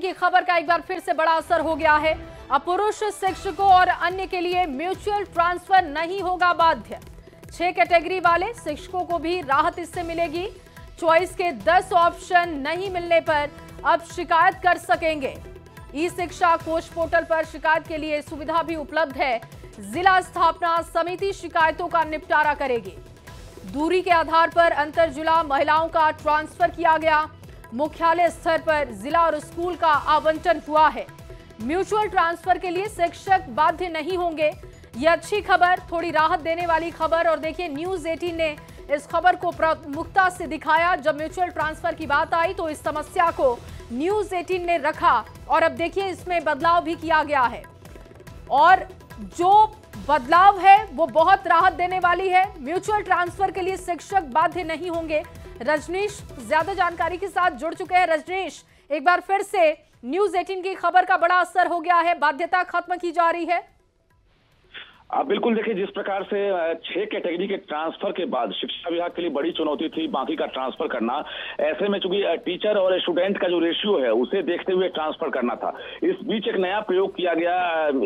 की खबर का एक बार फिर से बड़ा असर हो गया है। अब पुरुष शिक्षकों और अन्य के लिए म्यूचुअल ट्रांसफर नहीं होगा बाध्य। 6 कैटेगरी वाले शिक्षकों को भी राहत इससे मिलेगी। चॉइस के 10 ऑप्शन नहीं मिलने पर अब शिकायत कर सकेंगे। ई शिक्षा कोष पोर्टल पर शिकायत के लिए सुविधा भी उपलब्ध है। जिला स्थापना समिति शिकायतों का निपटारा करेगी। दूरी के आधार पर अंतर जिला महिलाओं का ट्रांसफर किया गया। मुख्यालय स्तर पर जिला और स्कूल का आवंटन हुआ है। म्यूचुअल ट्रांसफर के लिए शिक्षक बाध्य नहीं होंगे। यह अच्छी खबर, थोड़ी राहत देने वाली खबर। और देखिए, न्यूज़ 18 ने इस खबर को प्रमुखता से दिखाया। जब म्यूचुअल ट्रांसफर की बात आई तो इस समस्या को न्यूज़ 18 ने रखा और अब देखिए इसमें बदलाव भी किया गया है और जो बदलाव है वो बहुत राहत देने वाली है। म्यूचुअल ट्रांसफर के लिए शिक्षक बाध्य नहीं होंगे। रजनीश ज्यादा जानकारी के साथ जुड़ चुके हैं। रजनीश, एक बार फिर से न्यूज़ 18 की खबर का बड़ा असर हो गया है, बाध्यता खत्म की जा रही है। बिल्कुल, देखिए जिस प्रकार से 6 कैटेगरी के ट्रांसफर के बाद शिक्षा विभाग के लिए बड़ी चुनौती थी बाकी का ट्रांसफर करना। ऐसे में चूंकि टीचर और स्टूडेंट का जो रेशियो है उसे देखते हुए ट्रांसफर करना था। इस बीच एक नया प्रयोग किया गया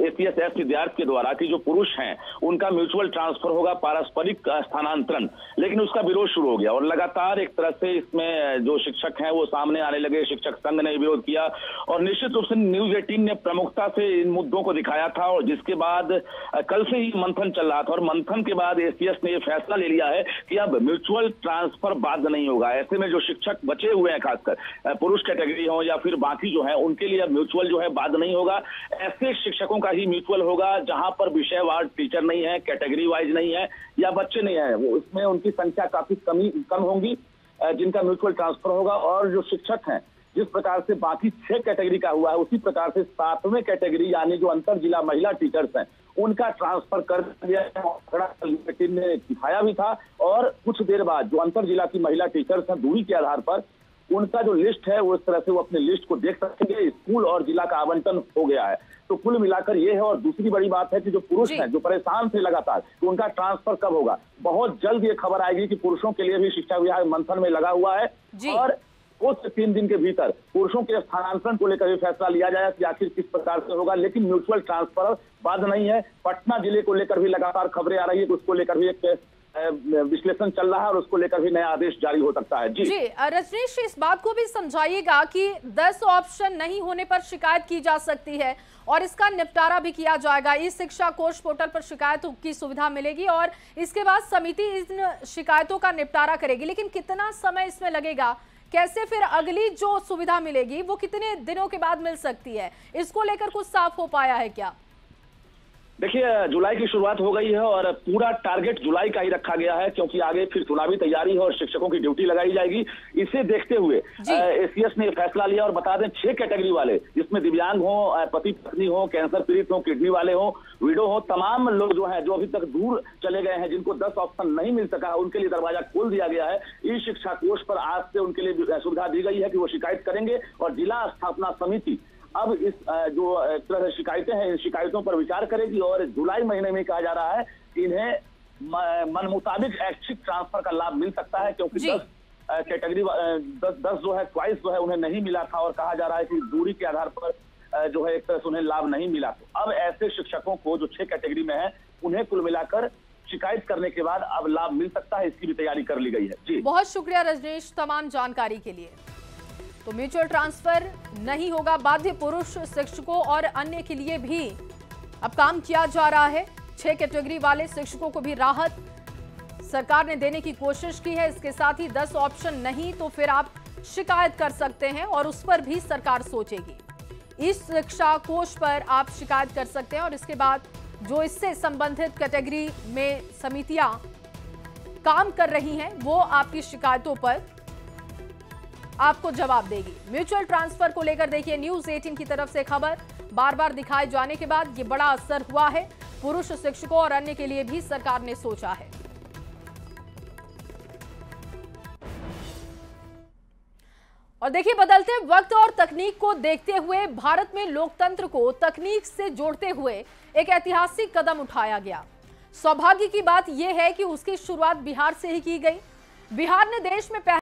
एसीएस विद्यार्थी के द्वारा कि जो पुरुष हैं उनका म्यूचुअल ट्रांसफर होगा, पारस्परिक स्थानांतरण। लेकिन उसका विरोध शुरू हो गया और लगातार एक तरह से इसमें जो शिक्षक हैं वो सामने आने लगे। शिक्षक संघ ने विरोध किया और निश्चित रूप से न्यूज़ 18 ने प्रमुखता से इन मुद्दों को दिखाया था। और जिसके बाद कल से ही मंथन चल रहा था और मंथन के बाद एसीएस ने यह फैसला ले लिया है कि अब म्यूचुअल ट्रांसफर बाध्य नहीं होगा। ऐसे में जो शिक्षक बचे हुए हैं, खासकर पुरुष कैटेगरी हो या फिर बाकी जो है, उनके लिए अब म्यूचुअल जो है बाध्य नहीं होगा। ऐसे शिक्षकों का ही म्यूचुअल होगा जहां पर विषयवार टीचर नहीं है, कैटेगरी वाइज नहीं है या बच्चे नहीं है। वो इसमें उनकी संख्या काफी कम होंगी जिनका म्यूचुअल ट्रांसफर होगा। और जो शिक्षक हैं, जिस प्रकार से बाकी 6 कैटेगरी का हुआ है उसी प्रकार से 7वें कैटेगरी यानी जो अंतर जिला महिला टीचर्स हैं उनका ट्रांसफर कर दिया ने दिखाया भी था। और कुछ देर बाद जो अंतर जिला की महिला टीचर्स हैं, दूरी के आधार पर उनका जो लिस्ट है वो इस तरह से वो अपने लिस्ट को देख सकेंगे। स्कूल और जिला का आवंटन हो गया है। तो कुल मिलाकर ये है। और दूसरी बड़ी बात है कि जो पुरुष हैं जो परेशान थे लगातार, तो उनका ट्रांसफर कब होगा। बहुत जल्द ये खबर आएगी कि पुरुषों के लिए भी शिक्षा विभाग मंथन में लगा हुआ है और 2 से 3 दिन के भीतर पुरुषों के स्थानांतरण को लेकर भी फैसला लिया जाएगा कि आखिर किस प्रकार से होगा। लेकिन म्यूचुअल ट्रांसफर बाध्य नहीं है। पटना जिले को लेकर भी लगातार खबरें आ रही है, उसको लेकर भी एक विश्लेषण चल रहा है और उसको लेकर भी नया आदेश जारी हो सकता है। जी रजनीश, इस बात को भी समझाइएगा कि 10 ऑप्शन नहीं होने पर शिकायत की जा सकती है और इसका निपटारा भी किया जाएगा। ई शिक्षा कोष पोर्टल पर शिकायत की सुविधा मिलेगी और इसके बाद समिति इन शिकायतों का निपटारा करेगी। लेकिन कितना समय इसमें लगेगा, कैसे फिर अगली जो सुविधा मिलेगी वो कितने दिनों के बाद मिल सकती है, इसको लेकर कुछ साफ हो पाया है क्या? देखिए, जुलाई की शुरुआत हो गई है और पूरा टारगेट जुलाई का ही रखा गया है क्योंकि आगे फिर चुनावी तैयारी है और शिक्षकों की ड्यूटी लगाई जाएगी। इसे देखते हुए एसीएस ने फैसला लिया। और बता दें, 6 कैटेगरी वाले जिसमें दिव्यांग हो, पति पत्नी हो, कैंसर पीड़ित हो, किडनी वाले हो, विडो हो, तमाम लोग जो है जो अभी तक दूर चले गए हैं, जिनको 10 ऑप्शन नहीं मिल सका, उनके लिए दरवाजा खोल दिया गया है। ई शिक्षा कोष पर आज से उनके लिए सुविधा दी गई है कि वो शिकायत करेंगे और जिला स्थापना समिति अब इस जो एक तरह से शिकायतें हैं इन शिकायतों पर विचार करेगी और जुलाई महीने में कहा जा रहा है कि इन्हें मन मुताबिक ऐच्छिक ट्रांसफर का लाभ मिल सकता है क्योंकि 10 कैटेगरी 10 जो है चॉइस जो है उन्हें नहीं मिला था और कहा जा रहा है कि दूरी के आधार पर जो है एक तरह से उन्हें लाभ नहीं मिला। तो अब ऐसे शिक्षकों को जो 6 कैटेगरी में है उन्हें कुल मिलाकर शिकायत करने के बाद अब लाभ मिल सकता है। इसकी भी तैयारी कर ली गई है। जी बहुत शुक्रिया रजनीश तमाम जानकारी के लिए। तो म्यूचुअल ट्रांसफर नहीं होगा बाध्य। पुरुष शिक्षकों और अन्य के लिए भी अब काम किया जा रहा है। 6 कैटेगरी वाले शिक्षकों को भी राहत सरकार ने देने की कोशिश की है। इसके साथ ही 10 ऑप्शन नहीं तो फिर आप शिकायत कर सकते हैं और उस पर भी सरकार सोचेगी। इस शिक्षा कोष पर आप शिकायत कर सकते हैं और इसके बाद जो इससे संबंधित कैटेगरी में समितियां काम कर रही हैं वो आपकी शिकायतों पर आपको जवाब देगी। म्यूचुअल ट्रांसफर को लेकर देखिए न्यूज़ 18 की तरफ से खबर बार बार दिखाए जाने के बाद ये बड़ा असर हुआ है। पुरुष शिक्षकों और अन्य के लिए भी सरकार ने सोचा है। और देखिए, बदलते वक्त और तकनीक को देखते हुए भारत में लोकतंत्र को तकनीक से जोड़ते हुए एक ऐतिहासिक कदम उठाया गया। सौभाग्य की बात यह है कि उसकी शुरुआत बिहार से ही की गई। बिहार ने देश में